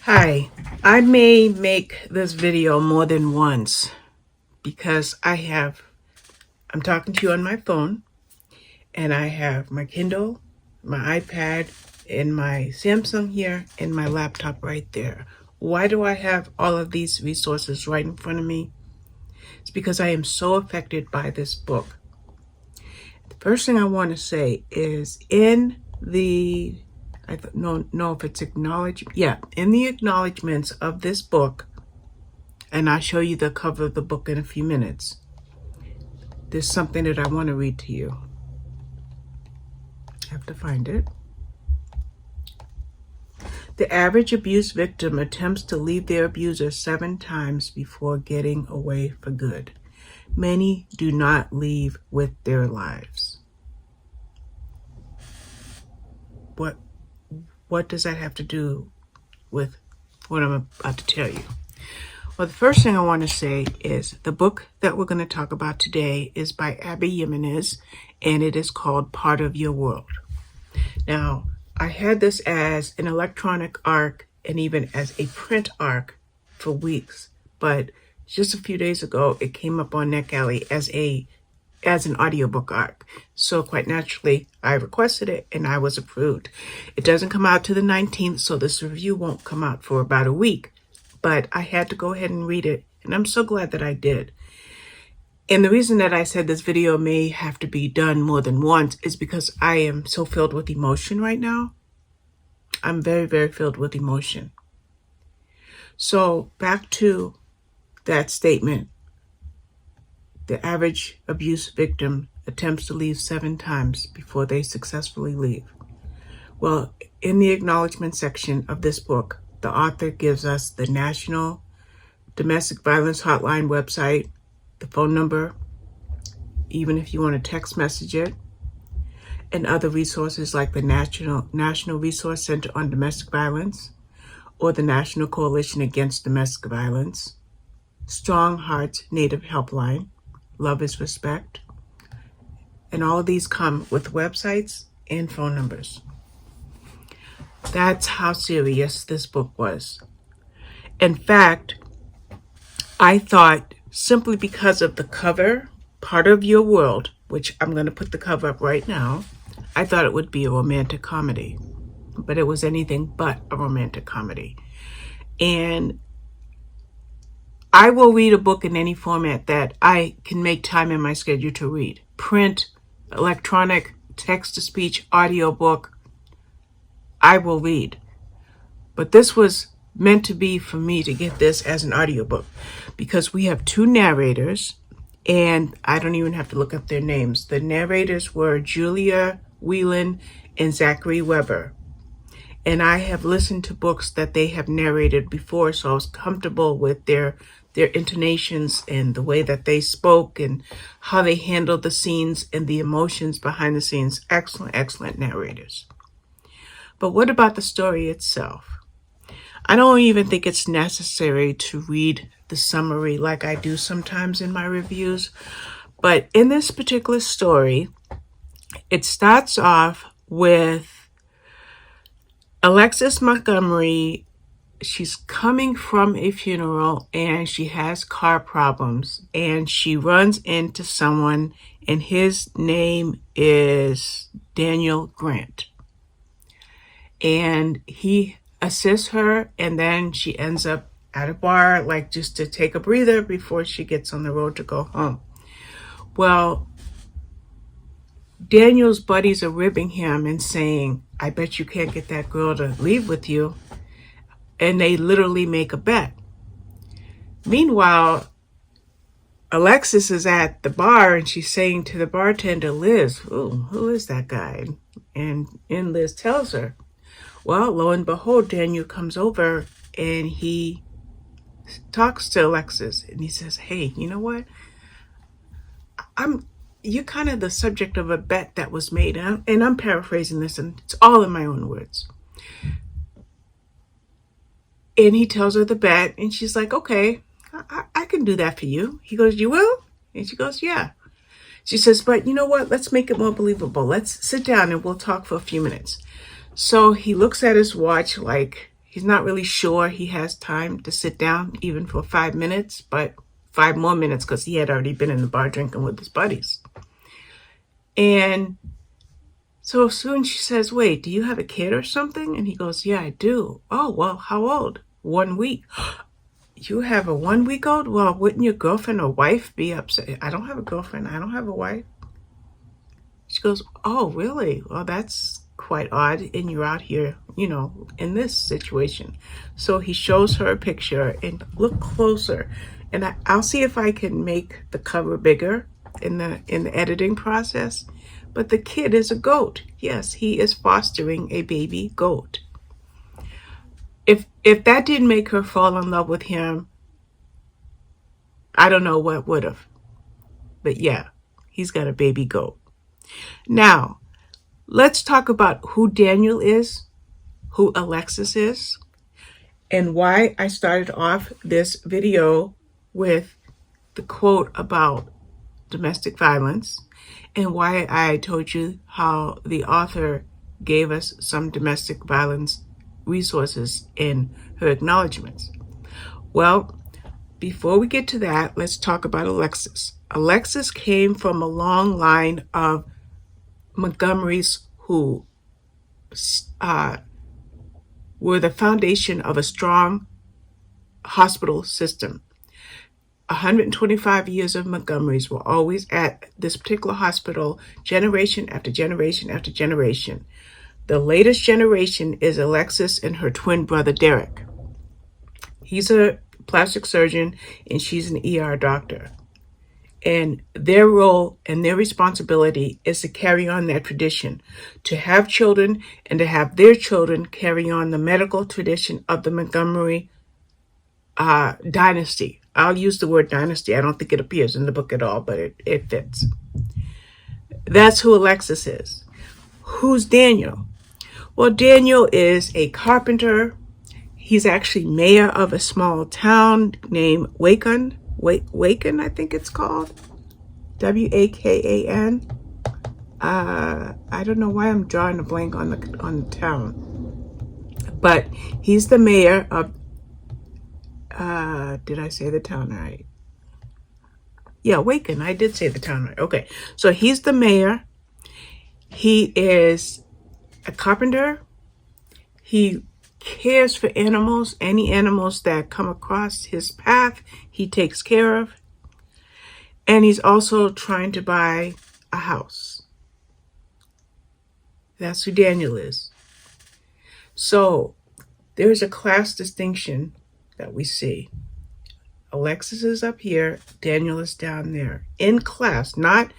Hi, I may make this video more than once because I'm talking to you on my phone and I have my Kindle, my iPad, and my Samsung here and my laptop right there. Why do I have all of these resources right in front of me? It's because I am so affected by this book. The first thing I want to say is in the I don't know if it's acknowledged. Yeah, in the acknowledgments of this book, and I'll show you the cover of the book in a few minutes. There's something that I want to read to you. I have to find it. The average abuse victim attempts to leave their abuser 7 times before getting away for good. Many do not leave with their lives. What does that have to do with what I'm about to tell you? Well, the first thing I want to say is the book that we're going to talk about today is by Jiminez, and it is called Part of Your World. Now, I had this as an electronic ARC and even as a print ARC for weeks, but just a few days ago, it came up on NetGalley as an audiobook ARC. So quite naturally, I requested it and I was approved. It doesn't come out to the 19th, so this review won't come out for about a week. But I had to go ahead and read it, and I'm so glad that I did. And the reason that I said this video may have to be done more than once is because I am so filled with emotion right now. I'm very, very filled with emotion. So back to that statement. The average abuse victim attempts to leave 7 times before they successfully leave. Well, in the acknowledgement section of this book, the author gives us the National Domestic Violence Hotline website, the phone number, even if you want to text message it, and other resources like the National Resource Center on Domestic Violence or the National Coalition Against Domestic Violence, Strong Hearts Native Helpline, Love is Respect, and all of these come with websites and phone numbers. That's how serious this book was. In fact, I thought simply because of the cover, Part of Your World, which I'm going to put the cover up right now, I thought it would be a romantic comedy, but it was anything but a romantic comedy. And I will read a book in any format that I can make time in my schedule to read. Print, electronic, text-to-speech, audiobook, I will read. But this was meant to be for me to get this as an audiobook because we have 2 narrators, and I don't even have to look up their names. The narrators were Julia Whelan and Zachary Weber. And I have listened to books that they have narrated before, so I was comfortable with their intonations and the way that they spoke and how they handled the scenes and the emotions behind the scenes. Excellent, excellent narrators. But what about the story itself? I don't even think it's necessary to read the summary like I do sometimes in my reviews. But in this particular story, it starts off with Alexis Montgomery. She's coming from a funeral and she has car problems and she runs into someone and his name is Daniel Grant. And he assists her and then she ends up at a bar, like just to take a breather before she gets on the road to go home. Well, Daniel's buddies are ribbing him and saying, I bet you can't get that girl to leave with you. And they literally make a bet. Meanwhile, Alexis is at the bar and she's saying to the bartender, Liz, who is that guy? And Liz tells her. Well, lo and behold, Daniel comes over and he talks to Alexis and he says, hey, you know what? You're kind of the subject of a bet that was made. And I'm paraphrasing this and it's all in my own words. And he tells her the bet and she's like, okay, I can do that for you. He goes, you will? And she goes, yeah. She says, but you know what? Let's make it more believable. Let's sit down and we'll talk for a few minutes. So he looks at his watch like He's not really sure he has time to sit down even for 5 minutes, but 5 more minutes because he had already been in the bar drinking with his buddies. And so soon she says, wait, do you have a kid or something? And he goes, yeah, I do. Oh, well, how old? 1 week. You have a 1-week-old? Well, wouldn't your girlfriend or wife be upset? I don't have a girlfriend. I don't have a wife. She goes, oh, really? Well, that's quite odd. And you're out here, in this situation. So he shows her a picture and look closer. And I'll see if I can make the cover bigger in the editing process. But the kid is a goat. Yes, he is fostering a baby goat. If that didn't make her fall in love with him, I don't know what would have. But yeah, he's got a baby goat. Now, let's talk about who Daniel is, who Alexis is, and why I started off this video with the quote about domestic violence, and why I told you how the author gave us some domestic violence resources in her acknowledgments. Well, before we get to that, let's talk about Alexis. Alexis came from a long line of Montgomerys who were the foundation of a strong hospital system. 125 years of Montgomerys were always at this particular hospital, generation after generation after generation. The latest generation is Alexis and her twin brother, Derek. He's a plastic surgeon and she's an ER doctor. And their role and their responsibility is to carry on that tradition, to have children and to have their children carry on the medical tradition of the Montgomery dynasty. I'll use the word dynasty. I don't think it appears in the book at all, but it fits. That's who Alexis is. Who's Daniel? Well, Daniel is a carpenter. He's actually mayor of a small town named Wakan, I think it's called. Wakan. I don't know why I'm drawing a blank on the town. But he's the mayor of, did I say the town right? Yeah, Wakan. I did say the town right. Okay. So he's the mayor. He is a carpenter. He cares for animals. Any animals that come across his path, he takes care of. And he's also trying to buy a house. That's who Daniel is. So there's a class distinction that we see. Alexis is up here, Daniel is down there. In class, not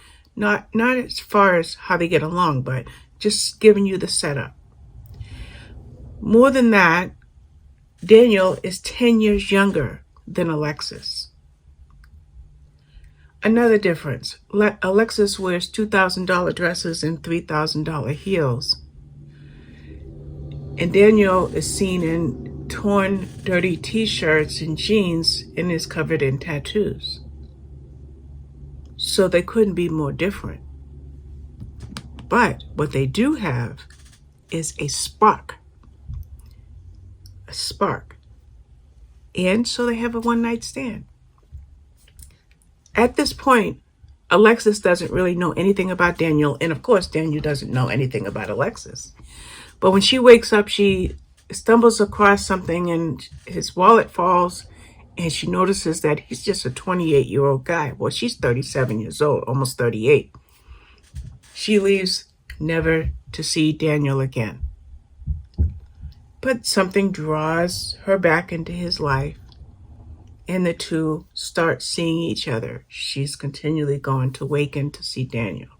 as far as how they get along, but just giving you the setup. More than that, Daniel is 10 years younger than Alexis. Another difference, Alexis wears $2,000 dresses and $3,000 heels. And Daniel is seen in torn, dirty t-shirts and jeans and is covered in tattoos. So they couldn't be more different. But what they do have is a spark. A spark. And so they have a one-night stand. At this point, Alexis doesn't really know anything about Daniel. And of course, Daniel doesn't know anything about Alexis. But when she wakes up, she stumbles across something and his wallet falls. And she notices that he's just a 28-year-old guy. Well, she's 37 years old, almost 38. She leaves never to see Daniel again. But something draws her back into his life. And the two start seeing each other. She's continually going to Wakan to see Daniel.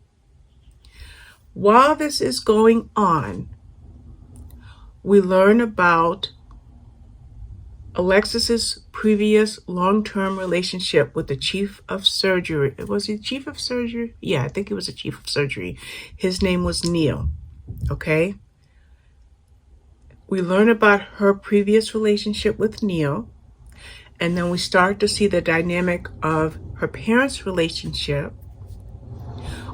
While this is going on, we learn about Alexis's previous long-term relationship with the chief of surgery. Was he chief of surgery? Yeah, I think he was a chief of surgery. His name was Neil. Okay? We learn about her previous relationship with Neil. And then we start to see the dynamic of her parents' relationship.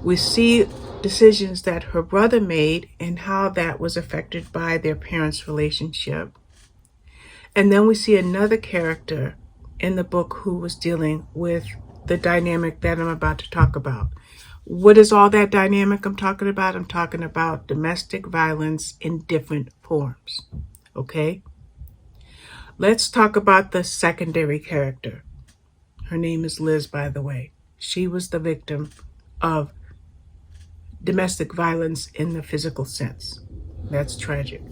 We see decisions that her brother made and how that was affected by their parents' relationship. And then we see another character in the book who was dealing with the dynamic that I'm about to talk about. What is all that dynamic I'm talking about? I'm talking about domestic violence in different forms. Okay? Let's talk about the secondary character. Her name is Liz, by the way. She was the victim of domestic violence in the physical sense. That's tragic.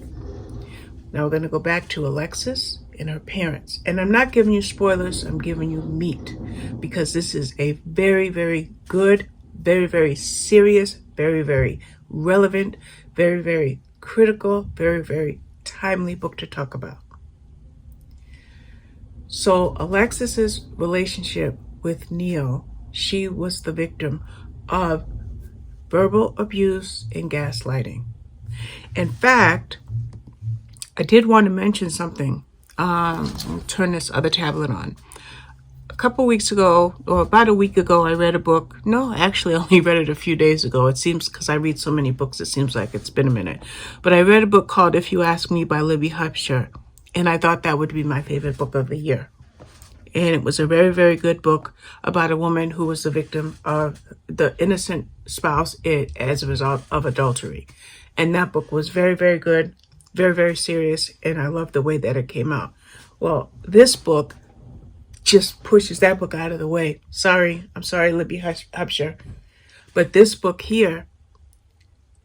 Now we're going to go back to Alexis and her parents. And I'm not giving you spoilers, I'm giving you meat, because this is a very, very good, very, very serious, very, very relevant, very, very critical, very, very timely book to talk about. So Alexis's relationship with Neo, she was the victim of verbal abuse and gaslighting. In fact, I did want to mention something. I'll turn this other tablet on. A couple weeks ago, or about a week ago, I read a book. No, actually, I only read it a few days ago. It seems, because I read so many books, it seems like it's been a minute. But I read a book called If You Ask Me by Libby Hupsher, and I thought that would be my favorite book of the year. And it was a very, very good book about a woman who was the victim of the innocent spouse as a result of adultery. And that book was very, very good, very, very serious, and I love the way that it came out. Well, this book just pushes that book out of the way. I'm sorry, Libby Hupsher. But this book here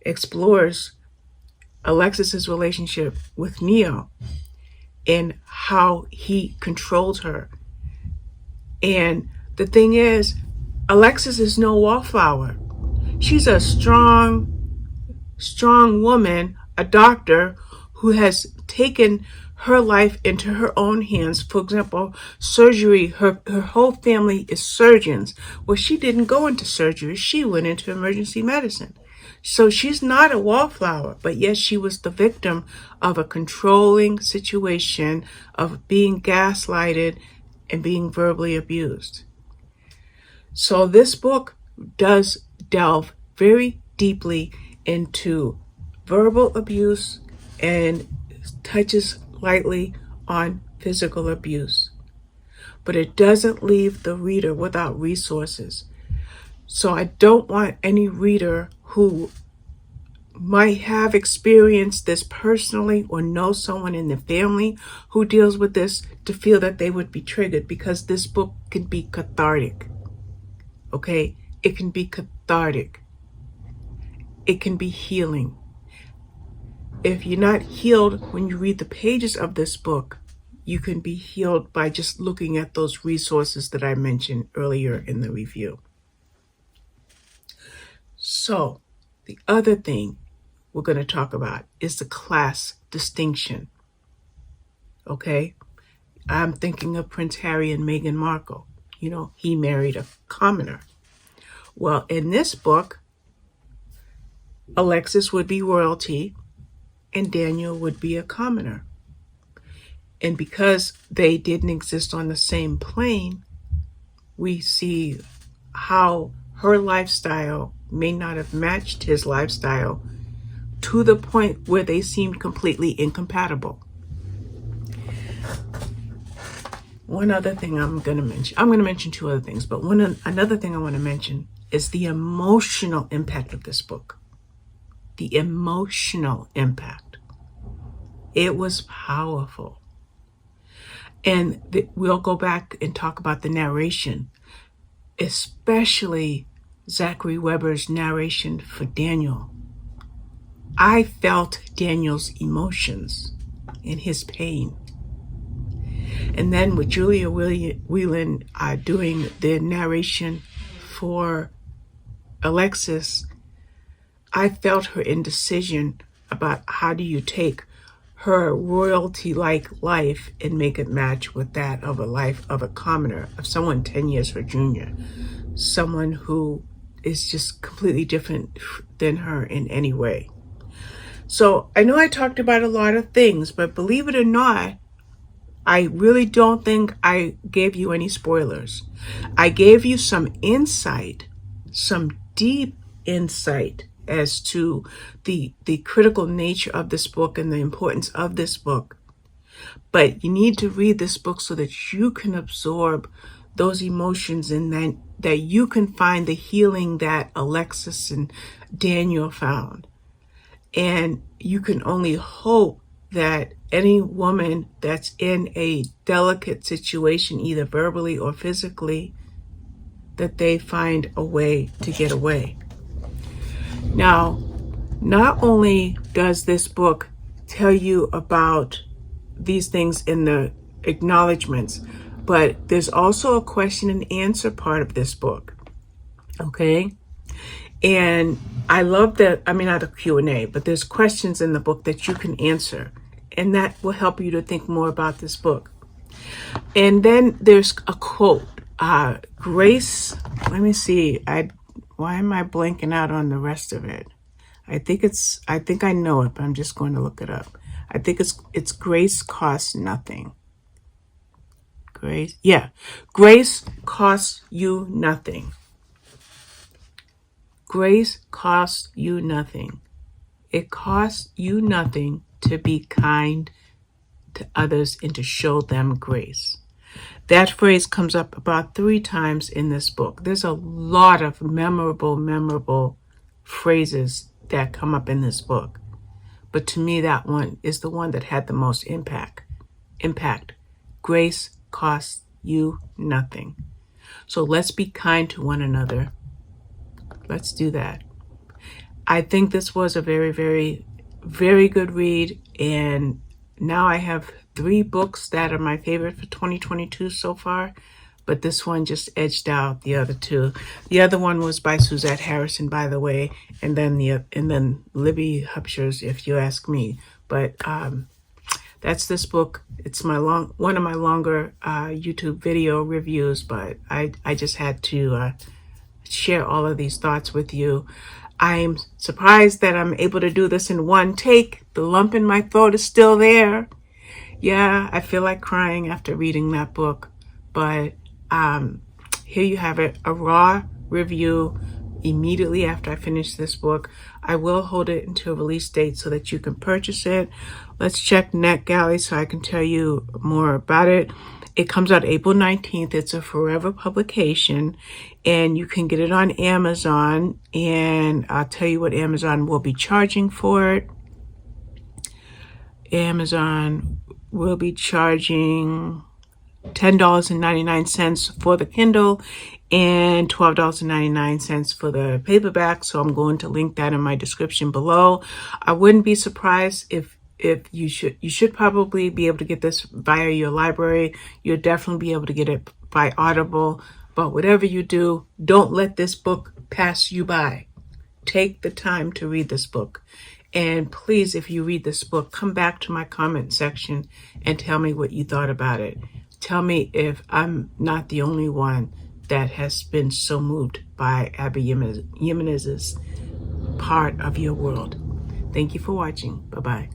explores Alexis's relationship with Neo and how he controlled her. And the thing is, Alexis is no wallflower. She's a strong woman, a doctor who has taken her life into her own hands. For example, surgery, her whole family is surgeons. Well, she didn't go into surgery. She went into emergency medicine. So she's not a wallflower, but yet she was the victim of a controlling situation, of being gaslighted and being verbally abused. So this book does delve very deeply into verbal abuse and touches lightly on physical abuse. But it doesn't leave the reader without resources. So I don't want any reader who might have experienced this personally or know someone in the family who deals with this to feel that they would be triggered, because this book can be cathartic. Okay? It can be cathartic. It can be healing. If you're not healed when you read the pages of this book, you can be healed by just looking at those resources that I mentioned earlier in the review. So, the other thing we're going to talk about is the class distinction. Okay? I'm thinking of Prince Harry and Meghan Markle. You know, he married a commoner. Well, in this book, Alexis would be royalty and Daniel would be a commoner. And because they didn't exist on the same plane, we see how her lifestyle may not have matched his lifestyle, to the point where they seemed completely incompatible. One other thing I'm going to mention two other things, but another thing I want to mention is the emotional impact of this book. The emotional impact. It was powerful. And we'll go back and talk about the narration, especially Zachary Weber's narration for Daniel. I felt Daniel's emotions and his pain. And then with Julia Whelan doing the narration for Alexis, I felt her indecision about how do you take her royalty-like life and make it match with that of a life of a commoner, of someone 10 years her junior, someone who is just completely different than her in any way. So I know I talked about a lot of things, but believe it or not, I really don't think I gave you any spoilers. I gave you some insight, some deep insight as to the critical nature of this book and the importance of this book. But you need to read this book so that you can absorb those emotions, and then that you can find the healing that Alexis and Daniel found. And you can only hope that any woman that's in a delicate situation, either verbally or physically, that they find a way to get away. Now, not only does this book tell you about these things in the acknowledgments, but there's also a question and answer part of this book. Okay? And I love that, I mean, not a Q&A, but there's questions in the book that you can answer. And that will help you to think more about this book. And then there's a quote. Grace, let me see. Why am I blanking out on the rest of it? I think I know it, but I'm just going to look it up. I think it's grace costs nothing. Grace costs you nothing. Grace costs you nothing. It costs you nothing to be kind to others and to show them grace. That phrase comes up about 3 times in this book. There's a lot of memorable phrases that come up in this book. But to me, that one is the one that had the most impact. Grace costs you nothing. So let's be kind to one another. Let's do that. I think this was a very, very, very good read. And now I have 3 books that are my favorite for 2022 so far. But this one just edged out the other 2. The other one was by Suzette Harrison, by the way, and then Libby Hupsher's, if you ask me. But that's this book. It's one of my longer YouTube video reviews, but I just had to share all of these thoughts with you. I'm surprised that I'm able to do this in one take. The lump in my throat is still there. Yeah, I feel like crying after reading that book, but here you have it, a raw review immediately after I finish this book. I will hold it until release date so that you can purchase it. Let's check NetGalley so I can tell you more about it. It comes out April 19th. It's a forever publication, and you can get it on Amazon, and I'll tell you what Amazon will be charging for it. Amazon will be charging $10.99 for the Kindle and $12.99 for the paperback. So I'm going to link that in my description below. I wouldn't be surprised if you should probably be able to get this via your library. You'll definitely be able to get it by Audible. But whatever you do, don't let this book pass you by. Take the time to read this book. And please, if you read this book, come back to my comment section and tell me what you thought about it. Tell me if I'm not the only one that has been so moved by Abby Jiminez's part of your world. Thank you for watching. Bye-bye.